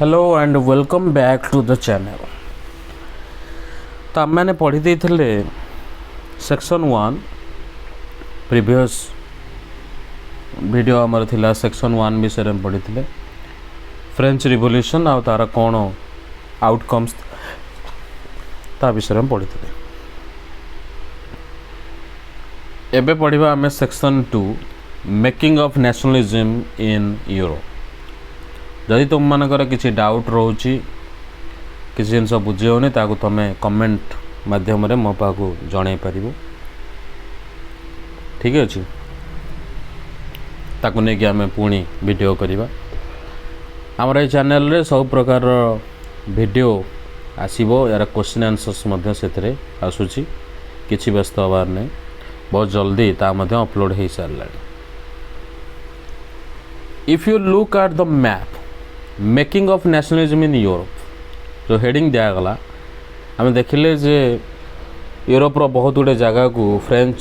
Hello and welcome back to the channel. तो आम मैंने पढ़ी देते सेक्शन 1 प्रीवियस वीडियो आमर थिला सेक्शन 1 विषय में पढ़ी थे फ्रेंच रिवोल्यूशन आ तार कौन आउटकम्स ता विषय में पढ़ी थे। एबे पढ़िबा आमे section 2 making of nationalism in Europe. जदि तुम मानकर किसी डाउट रोची किसी जिनस बुझी होनी ताकू तुम्हें कमेंट माध्यम रे मो पाखु जणाई पारिबो। ठीक अछि ताकू नै कि आमे पुणी वीडियो करिबा। हमर ए चैनल रे सब प्रकार वीडियो आसीबो यार क्वेश्चन आंसर्स मध्ये सेतरे आसुची किछि व्यस्त हबार नै बहुत जल्दी ता मध्ये अपलोड हे सारला। If you look at the map making of nationalism in Europe जो हेडिंग दिया गला आम देखिले जे यूरोप रो बहुत गुड़े जगह को फ्रेंच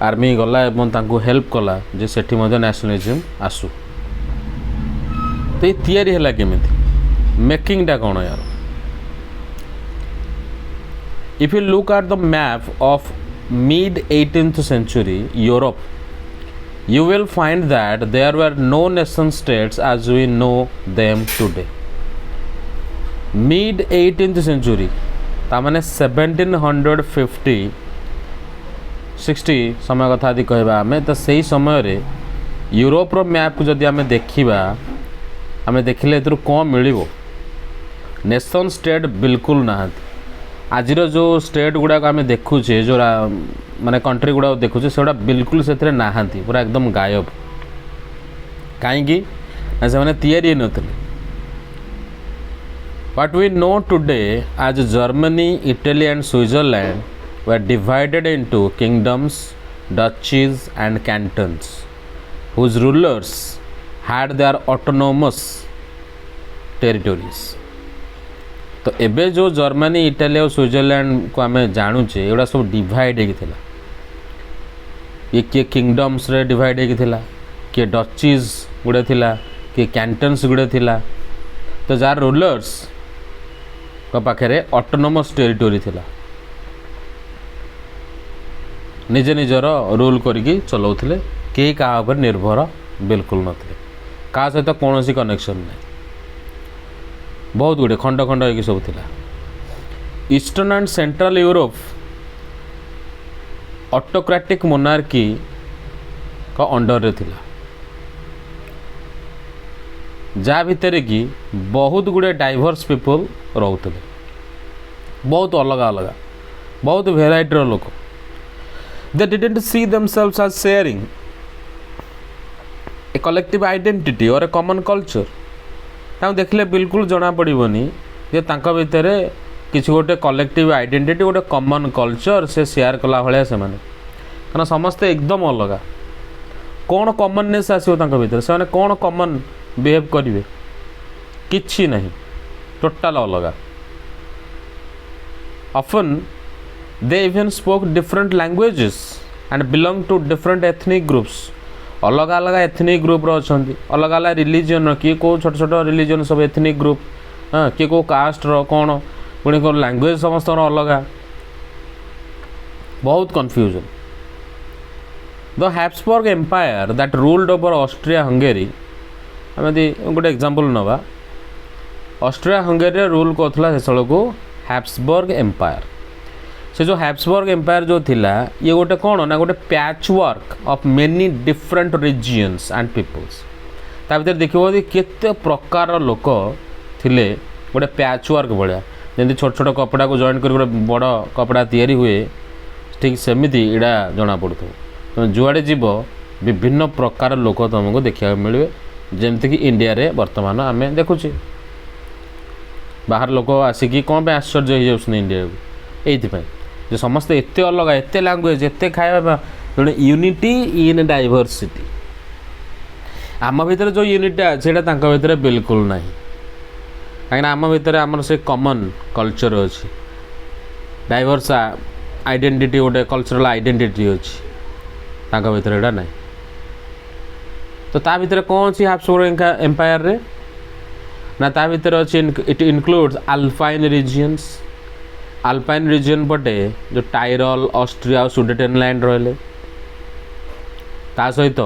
आर्मी गला एवं तांको हेल्प कला जे सेठी मध्ये नेशनलिज्म आसु। तो ये तैयारी हैला केमिति मेकिंग टा कोन यार। If you look at the map of mid 18th century Europe, you will find that there were no nation states as we know them today. Mid 18th century तामाने 1750 60 समय कथा दि कहबा हमें तो सही समय रे यूरोप रो मैप को जदि हमें देखिबा हमें देखिले एतरु कोन मिलिबो नेशन स्टेट बिल्कुल ना। आज जो स्टेट गुड़ा आम देखुचे जो माने कंट्री गुड़ा देखुचे से बिल्कुल से नहांती पूरा एकदम गायब कहीं से मैंने तैयारी नथिले। What we know today as Germany, Italy and Switzerland were divided into kingdoms, duchies and cantons whose rulers had their autonomous territories. तो एबे जो जर्मनी इटाली और स्विट्जरलैंड को आम जानूचे एगुड़ा सब डिवाइड होता ये किए किंगडम्स रे डिवाइड होता किए डचीज गुड़े थिला किए कैंटन्स गुड़े थिला। तो जार रूलर्स को पाखे ऑटोनोमस टेरिटोरी थिला निजे निजर रूल करिकी चलाउथिले केही काहा पर निर्भर बिल्कुल नथिले का सहित कौन सी कनेक्शन नहीं। बहुत गुड़े खंड खंड हो सब थिला। Eastern and central Europe autocratic monarchy का अंडर रे थिला जा भितर की बहुत गुड़े डाइवर्स पीपल रोते बहुत अलग अलग बहुत वेराइटी लोक। They didn't see themselves as sharing a collective identity और ए कॉमन कल्चर। ताऊ देखले बिल्कुल जना पड़ोनी जे तांका भितर किसी गोटे कलेक्टिव आइडेंटिटी गोटे कॉमन कल्चर से शेयर कला भाया से कारण समस्ते एकदम अलग कौन कॉमननेस आसो तांका भितर से कौन कॉमन बिहेव करेंगे किछि नहीं टोटाल अलग। Often they even spoke different languages and belong to different ethnic groups. अलग अलग एथनिक ग्रुप रही अलग अलग रिलीजन किए को छोट छोट रिलीजन सब एथनिक ग्रुप हाँ किए को कास्ट कौन पुणी कौन लैंग्वेज समस्त अलग बहुत confusion. The Habsburg empire that ruled over Austria Hungary आम गोटे एग्जांपल नवा ऑस्ट्रिया हंगेरी रूल करथला से को हैब्सबर्ग एम्पायर। से जो हैब्सबर्ग एम्पायर जो थिला ये गोटे कौन ना गोटे patch work of many different regions and peoples. ता भीतर देखिबो केते प्रकार लोक थिले गोटे पैच वर्क भाया जमी छोट छोट कपड़ा को जॉइन कर बड़ कपड़ा तैयारी हुए ठीक सेमिति इड़ा जना पड़थो। तो जुआड़े जीव विभिन्न प्रकार लोक तुमको देखा मिले जमती कि इंडिया रे वर्तमान आम देखुचे बाहर लोक आसिकी कौन पे आश्चर्य हो जाऊँ इंडिया को ये जो समस्त एत अलग एत लैंग्वेज एत खाଇବା जो यूनिटी इन डाइवर्सिटी आम भितर जो यूनिटा से भितर बिल्कुल ना कहीं आम भितर आमर से कॉमन कल्चर अच्छी डाइवर्स आइडेंटिटी गोटे कल्चरल आइडेंटिटी अच्छी भितर एटा ना। तो ता भितर कौन अच्छी हैब्सबर्ग एम्पायर रे ना ता भितर अच्छी it includes Alpine regions Alpine region पटे जो टायरल ऑस्ट्रिया और सुडेटेनलैंड रहिले ता सहित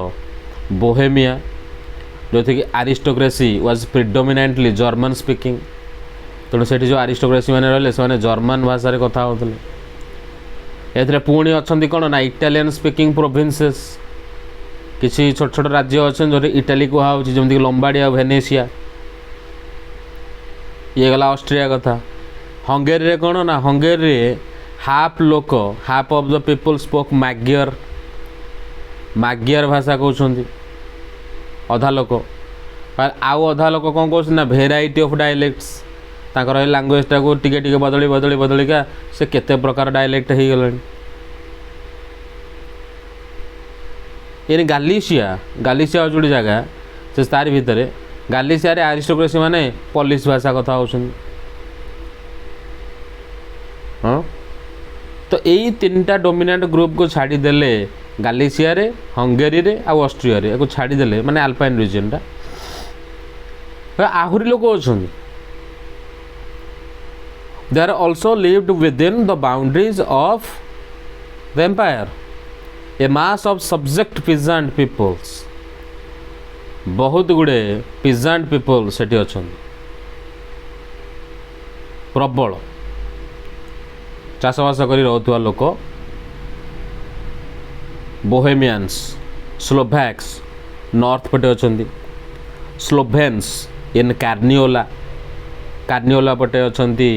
बोहेमिया जो थी कि आरिस्टोक्रेसी वाज प्रिडोमिनेंटली जर्मन स्पीकिंग तेणु से जो आरिस्टोक्रेसी मैंने रहिले से जर्मन भाषा कथा होते ए पुणी अच्छा कौन ना इटालियन स्पीकिंग प्रोविंसेस किसी छोट छोट राज्य अच्छे जो इटाली कहूँ जमीक लंबाडिया भेनेसिया ये गला ऑस्ट्रिया कथा हंगेरी रे कौन ना हंगेरी रे हाफ लोक half of the people spoke Magyar भाषा कहते अधा लोक आउ अधा लोक कौन कौन ना variety of dialects Takar language टाक टिके बदली बदली बदलिका से केते प्रकार डायलेक्ट हो गलानी ये गालिसिया जोड़ी जगह से तार भितर गालिसिया रे आरिस्टोक्रेसी माने पॉलिश भाषा कथा होछन हाँ तो यही तीन डोमिनेंट ग्रुप को छाड़ी देले गालिसिया रे हंगेरी रे आ ऑस्ट्रिया रे को छाड़ी देले माने अल्पाइन रीजन टा आहुरी लोक होछन they are also lived within the boundaries of the empire a mass of subject peasant peoples बहुत गुड़े peasant people सेठी अछन प्रबल चाषबास करी रहउथवा लोक बोहेमियंस स्लोभैक्स नॉर्थ पटे अछंती स्लोभेन्स इन कार्नियोला पटे अछंती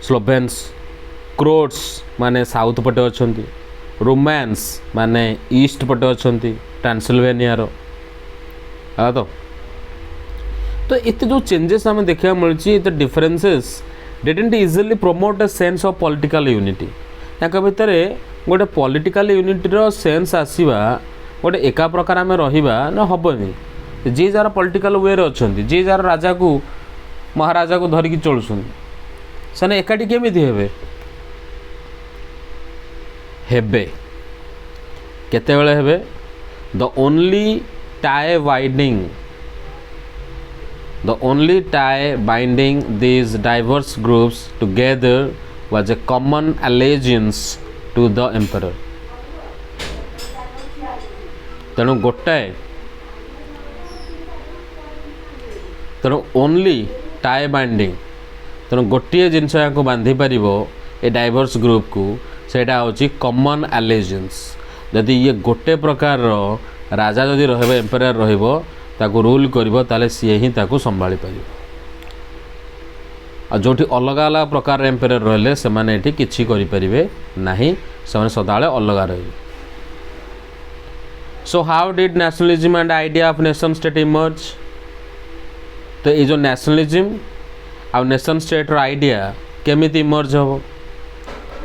स्लोभेन्स क्रोट्स माने साउथ पटे अछंती रोमान्स माने ईस्ट पटे अछंती ट्रांसिल्वेनिया रो तो इतने जो चेंजेस हमें देखा मिली the differences didn't easily promote a sense of political unity या भितर गोटे पॉलिटिकल यूनिटी रो सेंस आसीबा गोटे एका प्रकार आम रहिबा ना हबनी जी जार पॉलिटिकल वे रे अछंती जी जार राजा को महाराजा को धरिकी चलुछंती सेने एकाठी केमिति हेबे केतेबेले हेबे the only tie binding these diverse groups together was a common allegiance to the emperor तेणु गोटाए तेणु ओनली टाई बाइंडिंग तेणु गोटे जिनस को बांधि पार ए डाइवर्स ग्रुप को सेटा होची कॉमन एलिजेंस जदि ये गोटे प्रकार राजा जदि रहिबो एम्पायर रहिबो ताको रूल करिबो ताले सी ही ताको संभाली पारिबो आ जोठी अलग अलग प्रकार एम्पायर रहले से माने एठी किछि करि परिबे नाही से माने सदाळे अलग रहिबे so how did nationalism and idea of nation state emerge तो ये जो nationalism a nation state idea केमिति इमर्ज हो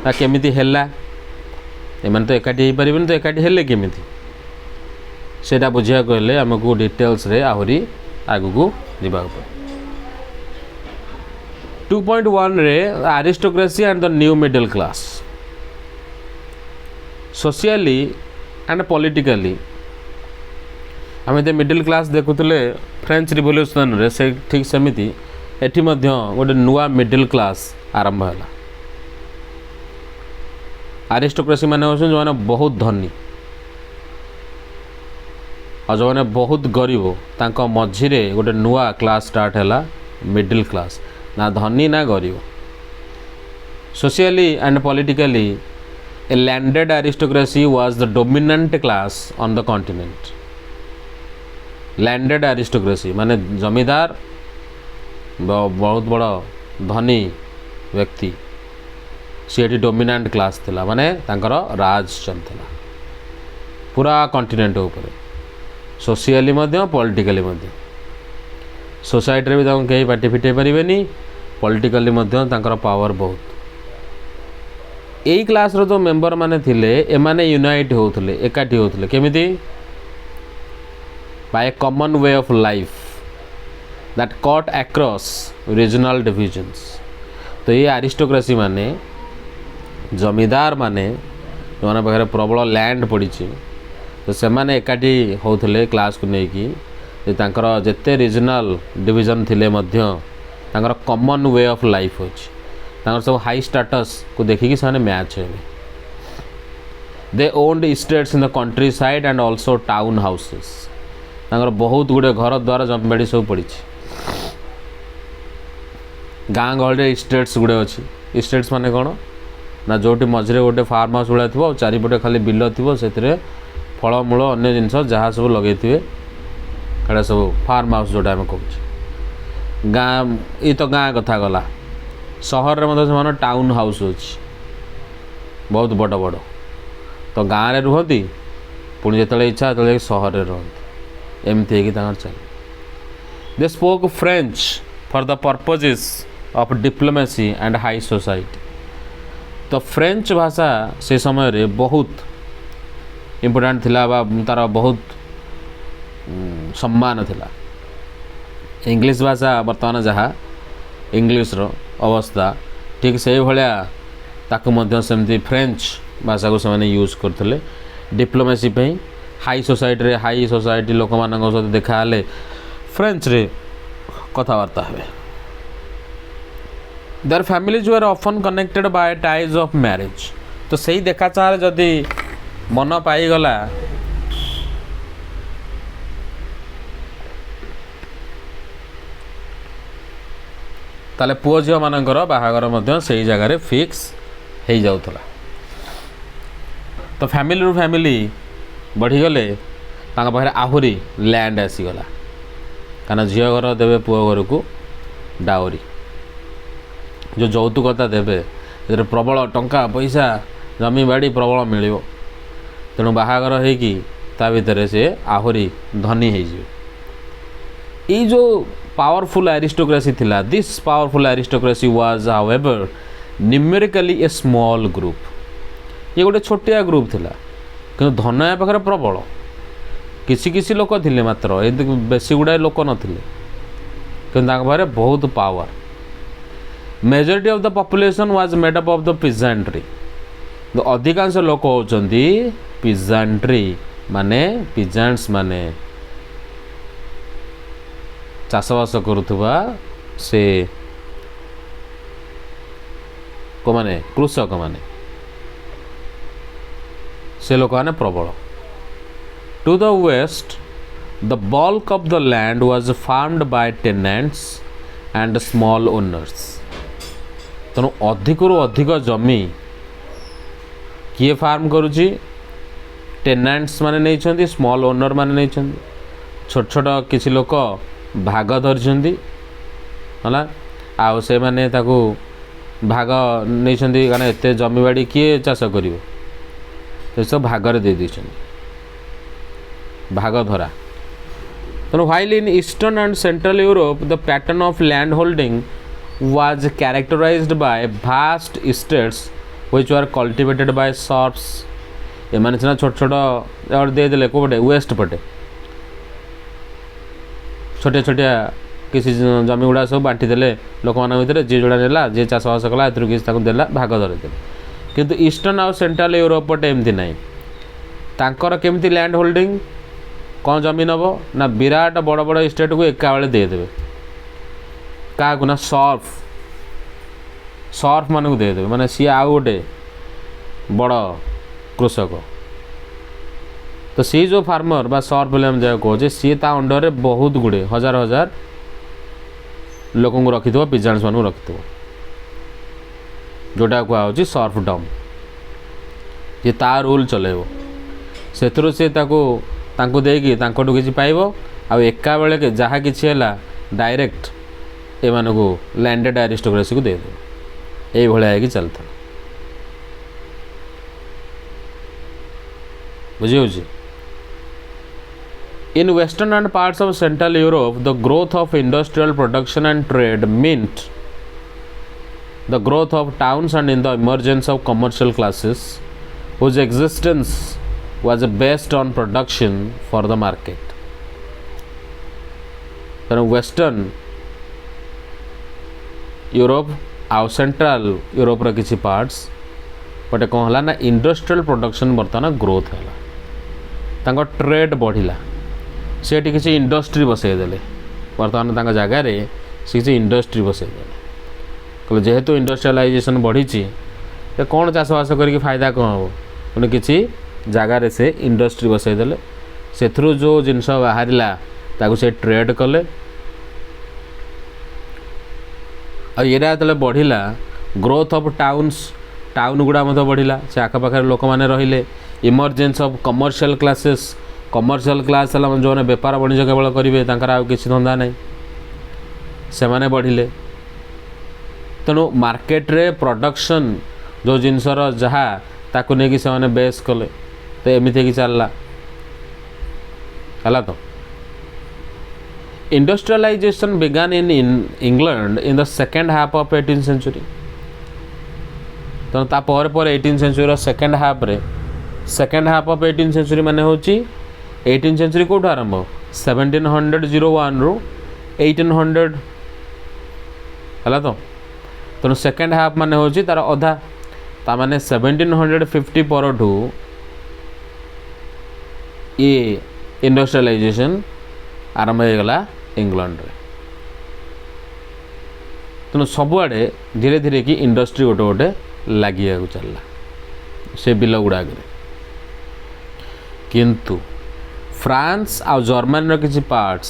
केमिति हैला एमान तो एकाठी हो पारिबेन तो एकाठी हेले केमिति सेटा बुझिया कहले हमकु डिटेल्स रे आहुरी आगु जीवा 2.1 रे aristocracy and the new middle class socially and politically आम तो मिडिल क्लास देखुले फ्रेंच रिवोल्यूशन रे से ठीक सेमिति एठी मध्य गोटे नुआ मिडिल क्लास आरंभ है आरिस्टोक्रेसी माने होछन जो माने बहुत धनी और जो माने बहुत गरीब तांको मझिरे गोटे नुआ क्लास स्टार्ट हैला मिडिल क्लास ना धनी ना गरीब socially and politically a landed aristocracy was the dominant class on the continent landed aristocracy माने जमींदार बहुत बड़ा धनी व्यक्ति सी डोमिनेंट क्लास थिला माने तांकर राज चलता पूरा कॉन्टिनेंट ऊपर सोशियली पॉलिटिकली सोसाइटी रे भी कहीं पार्टी फिटे पारे पॉलिटिकली पावर बहुत यही क्लास रो जो मेंबर माने थिले एमाने यूनाइट होउथले एकाठी होउथले केमिति by common way of life that cut across regional divisions तो ये आरिस्टोक्रेसी माने जमींदार माने जो पाखे प्रबल लैंड पड़ी तो से माने एकाठी होउथले क्लास को लेकिन तांकर जेते रीजनल डिवीजन थिले मध्य तांकर कॉमन वे ऑफ लाइफ अछि तांकर सब हाई स्टेटस को देखिकी से मैच हेबे they owned estates in the countryside and also town houses तांकर बहुत गुड़े घर द्वारा जमीबाड़ी सब पड़ी गाँ गहली इस्टेट्स गुड़े अच्छी इस्टेट्स माने कौन ना जोटी मझे गोटे फार्म हाउस भाया थो चारिपटे खाली बिल थो से फलमूल अन्य जिनस जहाँ सब लगे कड़ा सब फार्म हाउस जोटा आम कह गाँ ये तो गाँ कथा गला सहर में टाउन हाउस अच्छी बहुत बड़ बड़ तो गाँव में रुहति पुणी जो इच्छा जो सहर में रुहति एमती चल they spoke French for the purposes of diplomacy and high society तो फ्रेंच भाषा से समय रे बहुत इम्पोर्टेंट थिला बा तार बहुत सम्मान थिला इंग्लिश भाषा बर्तमान जहाँ इंग्लिश रो अवस्था ठीक से भाया ताकू मध्य सेमती फ्रेंच भाषा को से यूज करते डिप्लोमेसी पे हाई सोसाइटी लोक मान सहित देखा फ्रेंच रे कथबार्ता है their families were often connected by ties of marriage तो सही देखा चाह जदि मन पाईगला ताले पुओ झील मानकर बाहागर से ही जगह फिक्स हो जाऊला तो फैमिली रू फैमिली बढ़ीगले पाखे आहुरी लैंड आसीगला कहीं झील घर देवे पुओ घर को डाउरी जो यौतुकता देवे जो प्रबल टंका पैसा जमी बाड़ी प्रबल मिल तेणु बाहागर होगी ता भितर से आहुरी धनी हो जो पावरफुल एरिस्टोक्रेसी थिला this powerful aristocracy was however numerically A small group ये गोटे छोटिया ग्रुप थिला किंतु धन या पाखे प्रबल किसी किसी लोक थिले मात्र ये बेसी गुड़ाए लोक नथिले किंतु पाखे बहुत power majority of the population was made up of the peasantry तो अधिकांश लोक होचंती पिजेंट्री माने पिजेंट्स माने चाषबास करुवा से को माने कृषक माने से लोक माने प्रबल to the west the bulk of the land was farmed by tenants and small owners तेणु अधिकरू अधिक जमी किए फार्म करुच्ची टेनेंट्स माने नहीं स्मॉल ओनर माने नहीं छोट छोट किसी लोक भाग धरी है आउ से माने ताकू भाग नहीं कारण एत जमीबाड़ी किए चाष कर सब भागर दे दी भाग धरा तेणु while in eastern and central Europe the pattern of land holding was characterized by vast estates which were cultivated by serfs एमाने सिना छोट छोट और दे देले को पटे वेस्ट पटे छोटे छोटे किसी जमी गुड़ा सब बांटी देले लोक मान भितर जे जोड़ा नेला जे चाषबास कला एथुर किसी ताको देला भाग धरे देले किंतु ईस्टर्न और सेंट्रल यूरोप पटे एमती नाही तांकर केमती लैंड होल्डिंग कौन जमी नब ना विराट बड़ बड़ स्टेट को एका बेले दे देबे क्या ना सर्फ मान को देदेवे माने सी आउ गोटे बड़ कृषक तो सी जो फार्मर बा सर्फ बोले हम जहाँ कहे सी ता अंडर में बहुत गुड़े हजार हजार लोक रखि पिजेंट्स मान रखि जोटा कहुच्छी सर्फ डम ये ता रूल चलेब से सी ताकू देकी किसी पाइब आ एका बेले जहाँ किसी है डायरेक्ट एमान को लैंडेड एरिस्टोक्रेसी को दे दे ये भाई चलता बुझी in western and parts of central Europe the growth of industrial production and trade meant the growth of towns and in the emergence of commercial classes whose existence was based on production for the market तेणु western Europe आउ central Europe रो किसी parts बटे कौन है ना industrial production बर्तमान growth है trade बढ़िला सेठी किसी इंडस्ट्री बसईदेले बर्तमान तांका जगार से किसी इंडस्ट्री बसईदेले कहले जेहेतु इंडस्ट्रियलाइजेशन बढ़ी कौन चाषबास करके फायदा कौन हम पुणी किसी जगार से इंडस्ट्री बसईदेले से जो जिनस बाहर से ट्रेड कले आईरा जो बढ़ला ग्रोथ ऑफ टाउन गुड़ा बढ़ला से आखपाखे लोक मैंने रहिले emergence of commercial classes commercial class है जो बेपार वाणिज्य केवल करेंगे किसी धंदा नहीं से माने बढ़िले तेणु मार्केट रे प्रोडक्शन जो जिनसर जहाँ ताकू नहीं से बेस कले तो एमती चलला है तो industrialisation began in England in the second half of 18th century तेणु तापर 18th century second half of 18th century माने होची 18th सेंचुरी कौट आरंभ 1701 रु 1800 है तो तेणु सेकेंड हाफ माने होची तार अधा ता माने 1750 परठू ये इंडस्ट्रियलाइजेशन आरंभ हो गला इंग्लैंड रे तेणु सबुआड़े धीरे धीरे कि इंडस्ट्री गोटे गोटे लगे चलला से बिल गुड़ाक किंतु फ्रांस आ जर्मनी किसी parts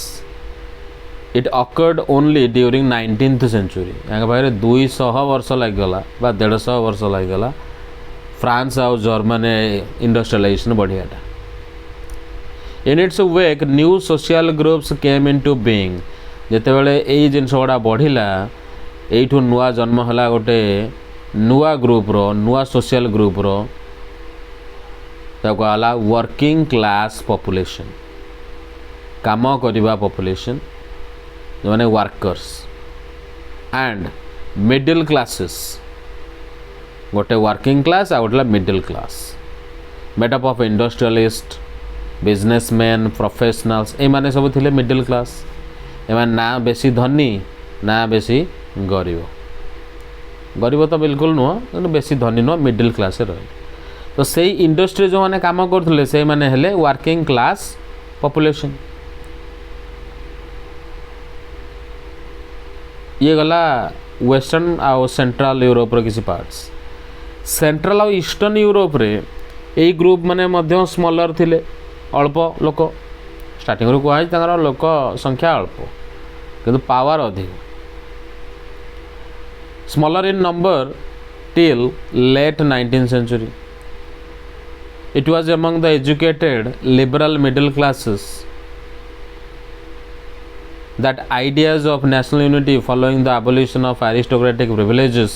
it occurred only during 19th century यहाँ पाखे 200 वर्ष लगला 150 वर्ष लगला फ्रांस आ जर्मनी इंडस्ट्रियलाइजेशन बढ़ियाटा in its wake new social groups came into being जेतेबेले एई जिनस गुड़ा बढ़िला एइठु नुआ जन्म होला गोटे नुआ ग्रुप रो नुआ सोशल ग्रुप रो कहला वर्किंग क्लास पॉपुलेशन काम करिबा पॉपुलेशन जो माने वर्कर्स एंड मिडिल क्लासेस गोटे वर्किंग क्लास आ गोटे middle class made up of industrialist businessman professionals ए माने सब थिले मिडिल क्लास ए ना बेसी धनी ना बेसी गरीब गरीब तो बिल्कुल नुह बेसी धनी नुह मिडिल क्लास रही तो से इंडस्ट्री जो मैंने काम करते से माने हेले वर्किंग क्लास पॉपुलेशन ये गला वेस्टर्न आ सेंट्रल यूरोप रो किसी पार्ट्स सेंट्रल आ ईस्टर्न यूरोप रे यही ग्रुप माने मध्य स्मॉलर थिले अल्प लोक स्टार्टिंग रू कहुई लोक संख्या अल्प किंतु पावर अधिक smaller in number till late 19th century it was among the educated liberal middle classes that ideas of national unity following the abolition of aristocratic privileges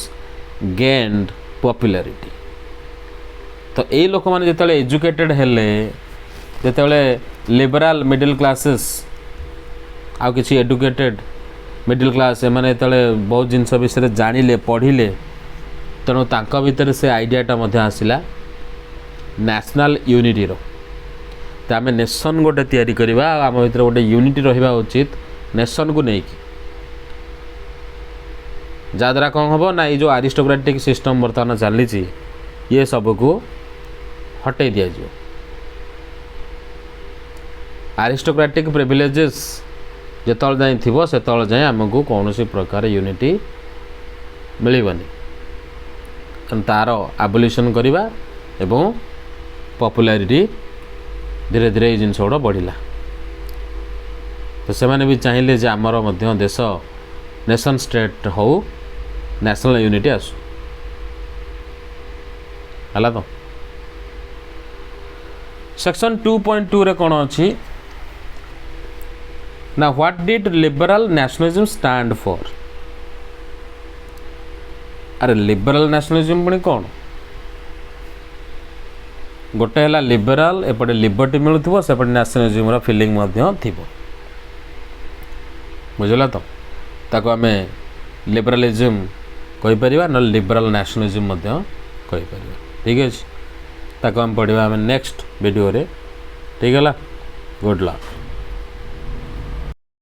gained popularity तो यही लोक मैंने जिते एजुकेटेड हेले जिते लिबराल मिडिल क्लासेस आउ किसी educated middle class एमाने बहुत जिनस विषय जानिले पढ़िले तेणु तांका भितर से आइडियाटा मध्य आसिला नेशनल यूनिटी रो तो आम नेशन गोटे तैयारी करवा आम भीतर गोटे यूनिटी रहिबा उचित नेशन को नहीं जहाँद्वारा कौन हम ना ये जो आरिस्टोक्रेटिक सिस्टम बर्तमान चली ये सबको हटई दि जाए आरिस्टोक्रेटिक प्रिविलेजेस जिते जाए थी से जाए आमको कौन प्रकार यूनिटी मिलबनी तार आबोलिशन करवा एवं पॉपुलैरिटी धीरे धीरे जिनस गुड़ा बढ़ला तो से भी चाहिए जे आमर मध्य देश नेशन स्टेट हो नेशनल यूनिटी आसू है तो सेक्शन 2.2 रे कौन अच्छी ना what did liberal nationalism stand for अरे लिबरल नेशनलिज्म पुणी कौन गोटे है लिबराल एपटे लिबर्टी मिलूँ सेपटे नेशनलिज्म फिलिंग बुझला तो ताको आम लिबरालिज्म कहीपर ना लिबराल नेशनलिज्म कहीपर ठीक अच्छे ताको आम पढ़ा आम नेक्स्ट वीडियो रे ठीक है गुड लक।